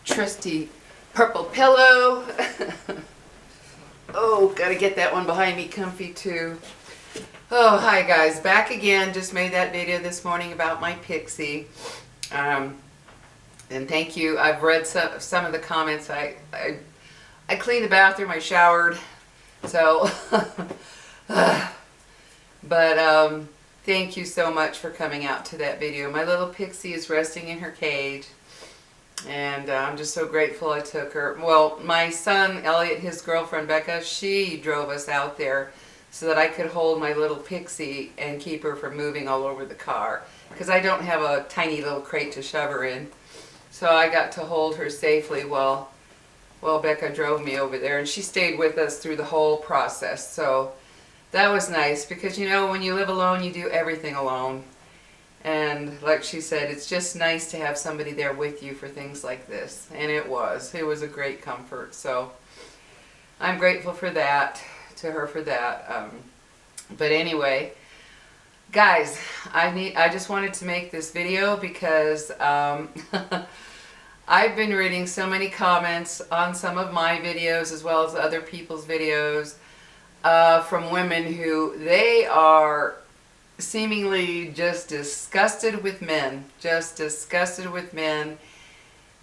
trusty purple pillow. Oh, gotta get that one behind me comfy too. Oh, hi guys, back again. Just made that video this morning about my pixie. And thank you. I've read some of the comments. I cleaned the bathroom, I showered, so but thank you so much for coming out to that video. My little pixie is resting in her cage, and I'm just so grateful I took her. Well, my son Elliot, his girlfriend Becca, she drove us out there so that I could hold my little pixie and keep her from moving all over the car, because I don't have a tiny little crate to shove her in. So I got to hold her safely while Becca drove me over there, and she stayed with us through the whole process. So that was nice, because you know, when you live alone, you do everything alone. And like she said, it's just nice to have somebody there with you for things like this. And it was a great comfort. So I'm grateful for that, to her for that. But anyway, guys, I just wanted to make this video because I've been reading so many comments on some of my videos as well as other people's videos from women who they are seemingly just disgusted with men,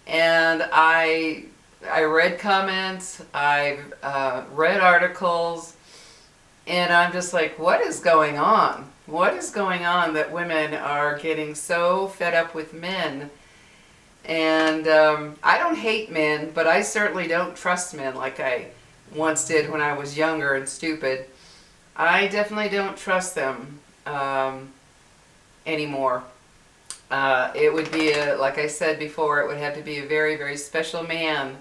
and I read comments, I've read articles, and I'm just like, what is going on? What is going on that women are getting so fed up with men? And I don't hate men, but I certainly don't trust men like I once did when I was younger and stupid. I definitely don't trust them anymore. It would be, like I said before, it would have to be a very, very special man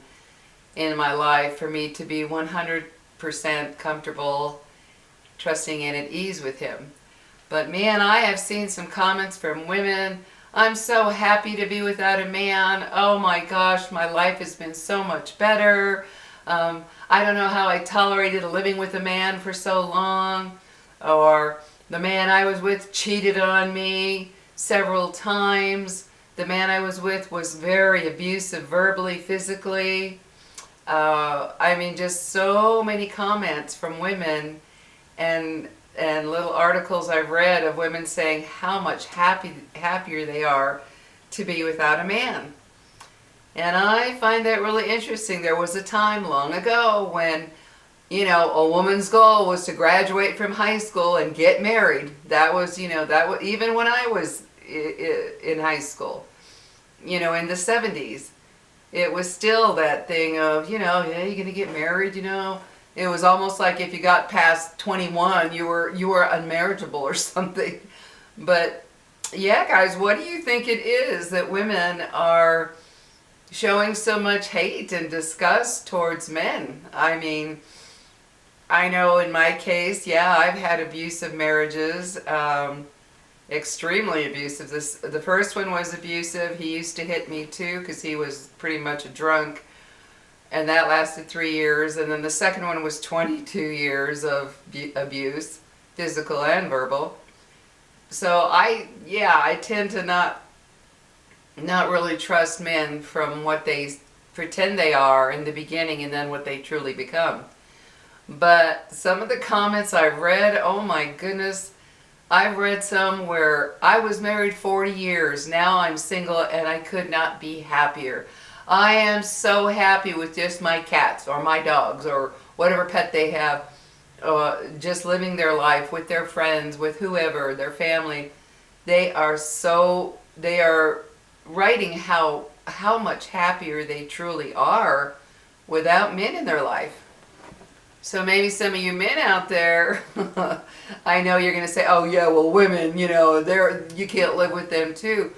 in my life for me to be 100% comfortable, trusting and at ease with him. But man, I have seen some comments from women. I'm so happy to be without a man. Oh my gosh, my life has been so much better. I don't know how I tolerated living with a man for so long. Or the man I was with cheated on me several times. The man I was with was very abusive verbally, physically. I mean, just so many comments from women and little articles I've read of women saying how much happier they are to be without a man. And I find that really interesting. There was a time long ago when, you know, a woman's goal was to graduate from high school and get married. That was, you know, that was even when I was in high school, you know, in the 70s. It was still that thing of, you know, yeah, you're going to get married, you know. It was almost like if you got past 21, you were unmarriageable or something. But yeah, guys, what do you think it is that women are showing so much hate and disgust towards men? I mean, I know in my case, yeah, I've had abusive marriages, extremely abusive. The first one was abusive. He used to hit me too because he was pretty much a drunk, and that lasted 3 years. And then the second one was 22 years of abuse, physical and verbal. So I tend to not really trust men from what they pretend they are in the beginning and then what they truly become. But some of the comments I've read, oh my goodness, I've read some where I was married 40 years, now I'm single and I could not be happier. I am so happy with just my cats or my dogs or whatever pet they have, just living their life with their friends, with whoever, their family. They are writing how much happier they truly are without men in their life. So maybe some of you men out there, I know you're going to say, oh yeah, well women, you know, you can't live with them too.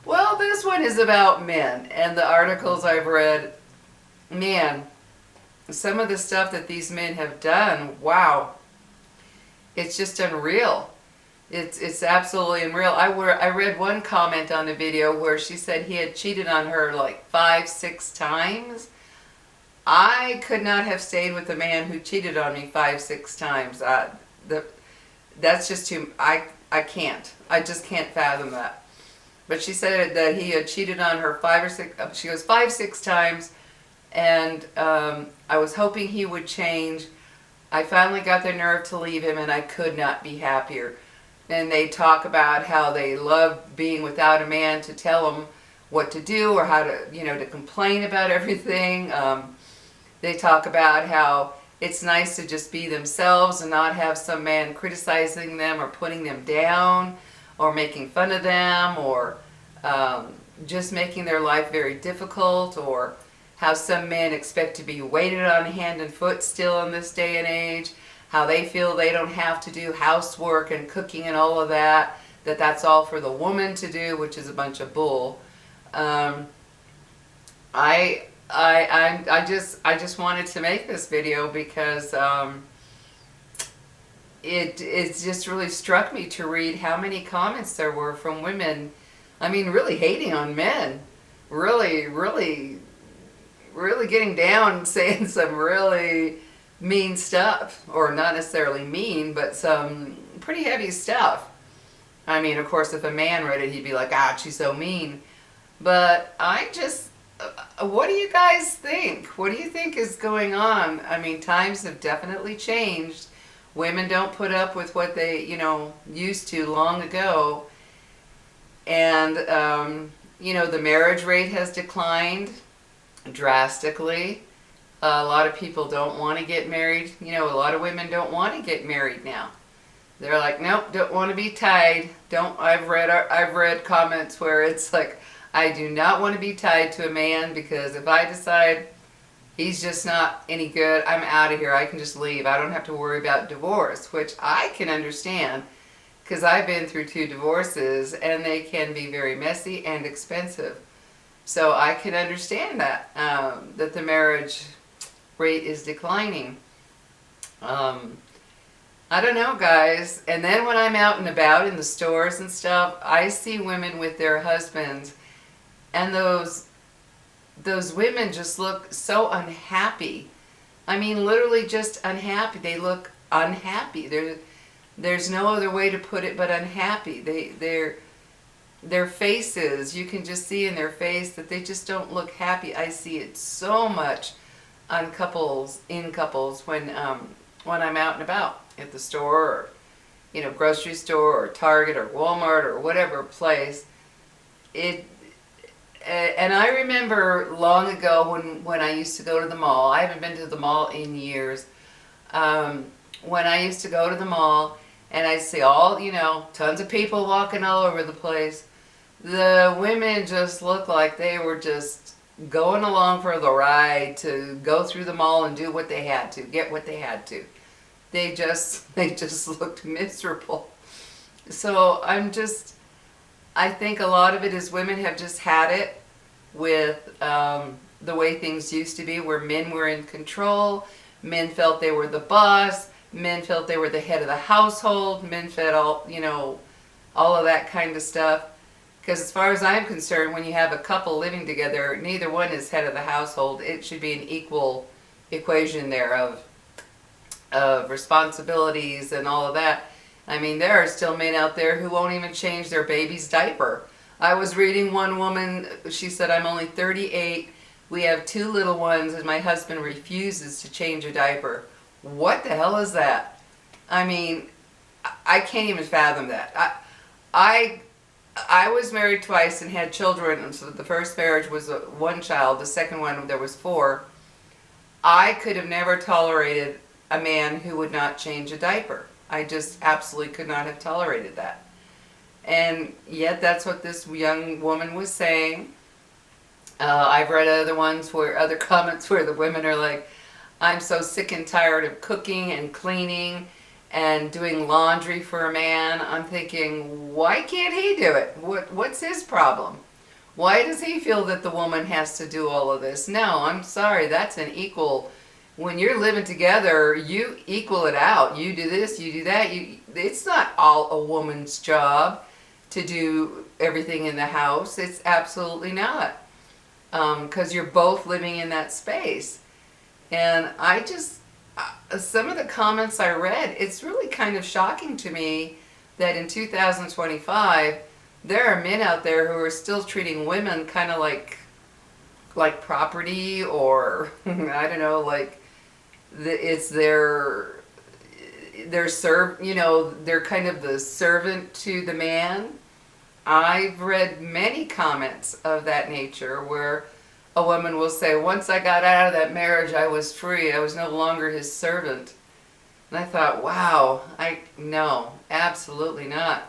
Well, this one is about men, and the articles I've read, man, some of the stuff that these men have done, wow, it's just unreal. It's absolutely unreal. I read one comment on the video where she said he had cheated on her like 5-6 times. I could not have stayed with a man who cheated on me 5-6 times. That's just too, I can't. I just can't fathom that. But she said that he had cheated on her 5 or 6, she goes 5, 6 times, and I was hoping he would change. I finally got the nerve to leave him, and I could not be happier. And they talk about how they love being without a man to tell them what to do or how to, to complain about everything. They talk about how it's nice to just be themselves and not have some man criticizing them or putting them down or making fun of them or just making their life very difficult, or how some men expect to be waited on hand and foot still in this day and age, how they feel they don't have to do housework and cooking and all of that, that's all for the woman to do, which is a bunch of bull. I just wanted to make this video because it just really struck me to read how many comments there were from women. I mean, really hating on men, really getting down and saying some really mean stuff, or not necessarily mean, but some pretty heavy stuff. I mean, of course, if a man read it, he'd be like, "Ah, she's so mean." But I just, what do you guys think? What do you think is going on? I mean, times have definitely changed. Women don't put up with what they, used to long ago. And, the marriage rate has declined drastically. A lot of people don't want to get married. A lot of women don't want to get married now. They're like, nope, don't want to be tied. I've read comments where it's like, I do not want to be tied to a man, because if I decide he's just not any good, I'm out of here. I can just leave. I don't have to worry about divorce, which I can understand, because I've been through 2 divorces and they can be very messy and expensive. So I can understand that, that the marriage rate is declining. I don't know, guys. And then when I'm out and about in the stores and stuff, I see women with their husbands, and those women just look so unhappy. I mean, literally just unhappy. They look unhappy. There's no other way to put it but unhappy. Their faces, you can just see in their face that they just don't look happy. I see it so much on couples when I'm out and about at the store, or grocery store or Target or Walmart or whatever place. And I remember long ago when I used to go to the mall. I haven't been to the mall in years. When I used to go to the mall and I'd see all, tons of people walking all over the place, the women just looked like they were just going along for the ride to go through the mall and do what they had to, get what they had to. They just looked miserable. So I think a lot of it is women have just had it with the way things used to be, where men were in control. Men felt they were the boss. Men felt they were the head of the household. Men felt all of that kind of stuff. Because as far as I'm concerned, when you have a couple living together, neither one is head of the household. It should be an equal equation there of responsibilities and all of that. I mean, there are still men out there who won't even change their baby's diaper. I was reading one woman, she said, "I'm only 38, we have 2 little ones, and my husband refuses to change a diaper." What the hell is that? I mean, I can't even fathom that. I was married twice and had children, and so the first marriage was 1 child, the second one there was 4. I could have never tolerated a man who would not change a diaper. I just absolutely could not have tolerated that. And yet that's what this young woman was saying. I've read other comments where the women are like, "I'm so sick and tired of cooking and cleaning and doing laundry for a man." I'm thinking, why can't he do it? What's his problem? Why does he feel that the woman has to do all of this? No, I'm sorry, that's an equal. When you're living together, you equal it out. You do this, you do that. It's not all a woman's job to do everything in the house. It's absolutely not. Because you're both living in that space. And some of the comments I read, it's really kind of shocking to me that in 2025, there are men out there who are still treating women kind of like property, or I don't know, like it's their they're kind of the servant to the man. I've read many comments of that nature where a woman will say, once I got out of that marriage, I was free. I was no longer his servant. And I thought, wow, no, absolutely not.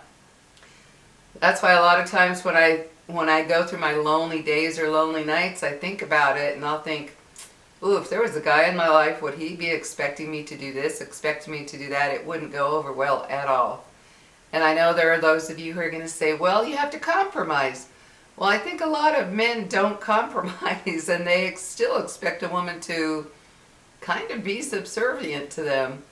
That's why a lot of times when I go through my lonely days or lonely nights, I think about it and I'll think, ooh, if there was a guy in my life, would he be expecting me to do this, expecting me to do that? It wouldn't go over well at all. And I know there are those of you who are going to say, well, you have to compromise. Well, I think a lot of men don't compromise, and they still expect a woman to kind of be subservient to them.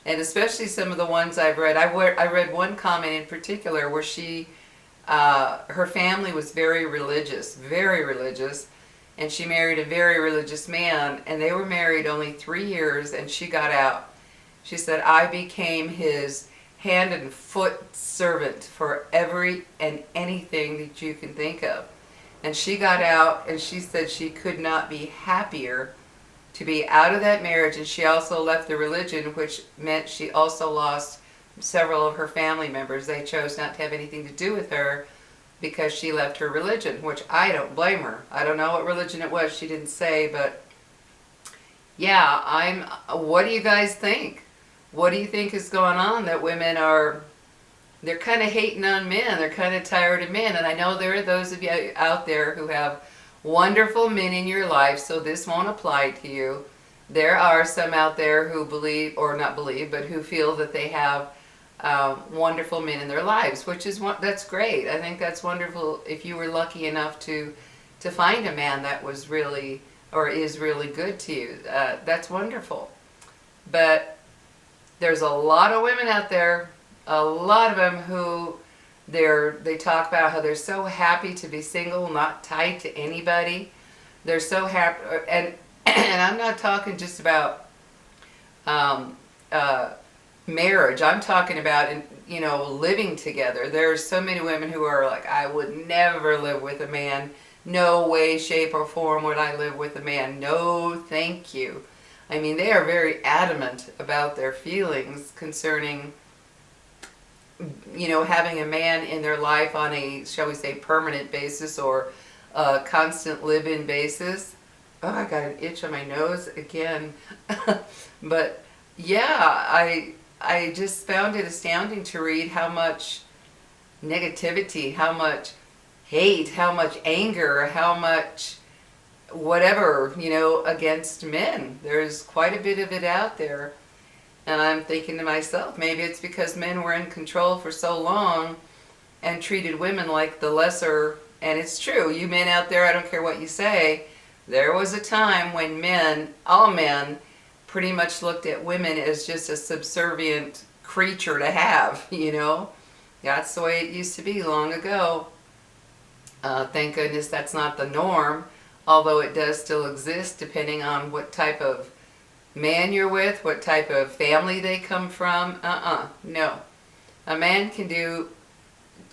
And especially some of the ones I've read. I read one comment in particular where her family was very religious, and she married a very religious man, and they were married only 3 years, and she got out. She said, I became his hand and foot servant for every and anything that you can think of. And she got out, and she said she could not be happier to be out of that marriage. And she also left the religion, which meant she also lost several of her family members. They chose not to have anything to do with her because she left her religion, which I don't blame her. I don't know what religion it was, she didn't say, but yeah, what do you guys think? What do you think is going on that women they're kind of hating on men, they're kind of tired of men? And I know there are those of you out there who have wonderful men in your life, so this won't apply to you. There are some out there who believe, or not believe, but who feel that they have wonderful men in their lives, that's great. I think that's wonderful if you were lucky enough to find a man that was really, or is really good to you. That's wonderful. But there's a lot of women out there, a lot of them who they talk about how they're so happy to be single, not tied to anybody. They're so happy, and I'm not talking just about marriage. I'm talking about, living together. There are so many women who are like, I would never live with a man. No way, shape, or form would I live with a man. No, thank you. I mean, they are very adamant about their feelings concerning, having a man in their life on a, shall we say, permanent basis or a constant live-in basis. Oh, I got an itch on my nose again. But yeah, I just found it astounding to read how much negativity, how much hate, how much anger, how much whatever, against men. There's quite a bit of it out there. And I'm thinking to myself, maybe it's because men were in control for so long and treated women like the lesser. And it's true, you men out there, I don't care what you say, there was a time when all men, pretty much looked at women as just a subservient creature to have, That's the way it used to be long ago. Thank goodness that's not the norm. Although it does still exist depending on what type of man you're with, what type of family they come from. No. A man can do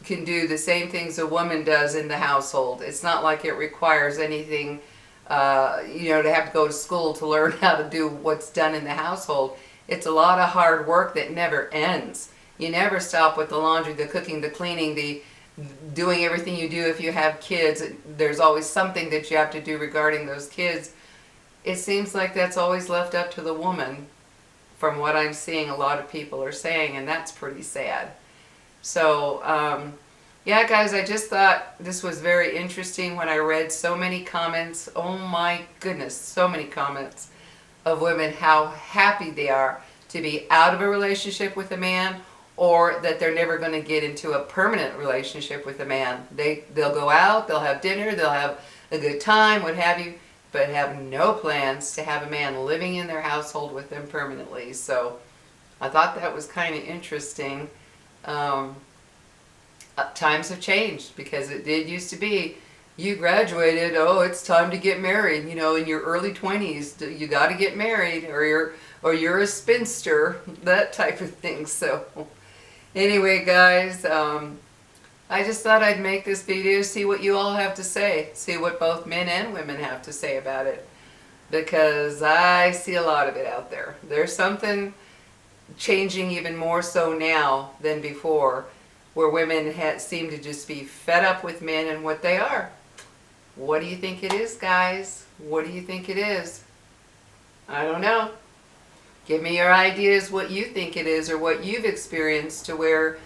the same things a woman does in the household. It's not like it requires anything, to have to go to school to learn how to do what's done in the household. It's a lot of hard work that never ends. You never stop with the laundry, the cooking, the cleaning, the doing everything you do if you have kids. There's always something that you have to do regarding those kids. It seems like that's always left up to the woman, from what I'm seeing a lot of people are saying, and that's pretty sad. So, yeah, guys, I just thought this was very interesting when I read so many comments. Oh my goodness, so many comments of women, how happy they are to be out of a relationship with a man, or that they're never going to get into a permanent relationship with a man. They'll go out, they'll have dinner, they'll have a good time, what have you, but have no plans to have a man living in their household with them permanently. So I thought that was kind of interesting. Times have changed, because it did used to be, you graduated, oh, it's time to get married, in your early 20s, you got to get married, or you're a spinster, that type of thing. So anyway, guys, I just thought I'd make this video, see what you all have to say, see what both men and women have to say about it, because I see a lot of it out there. There's something changing even more so now than before, where women seem to just be fed up with men and what they are. What do you think it is, guys? What do you think it is? I don't know. Give me your ideas what you think it is, or what you've experienced to where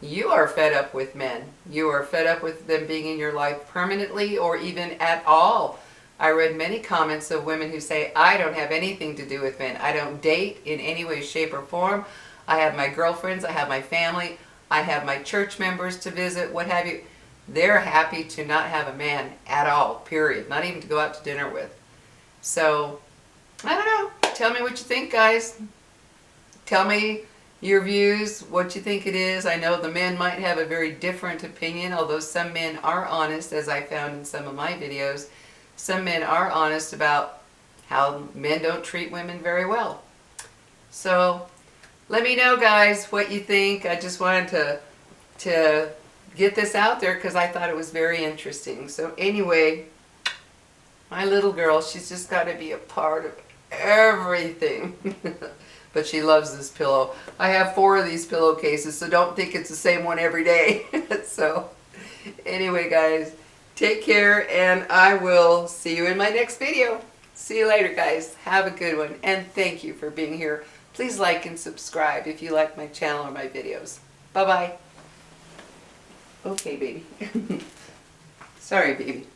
you are fed up with men. You are fed up with them being in your life permanently or even at all. I read many comments of women who say, I don't have anything to do with men. I don't date in any way, shape, or form. I have my girlfriends, I have my family, I have my church members to visit, what have you. They're happy to not have a man at all, period. Not even to go out to dinner with. So, I don't know. Tell me what you think, guys. Tell me your views, what you think it is. I know the men might have a very different opinion, although some men are honest, as I found in some of my videos. Some men are honest about how men don't treat women very well. So, let me know, guys, what you think. I just wanted to get this out there because I thought it was very interesting. So anyway, my little girl, she's just got to be a part of everything. But she loves this pillow. I have 4 of these pillowcases, so don't think it's the same one every day. So anyway, guys, take care, and I will see you in my next video. See you later, guys. Have a good one, and thank you for being here. Please like and subscribe if you like my channel or my videos. Bye-bye. Okay, baby. Sorry, baby.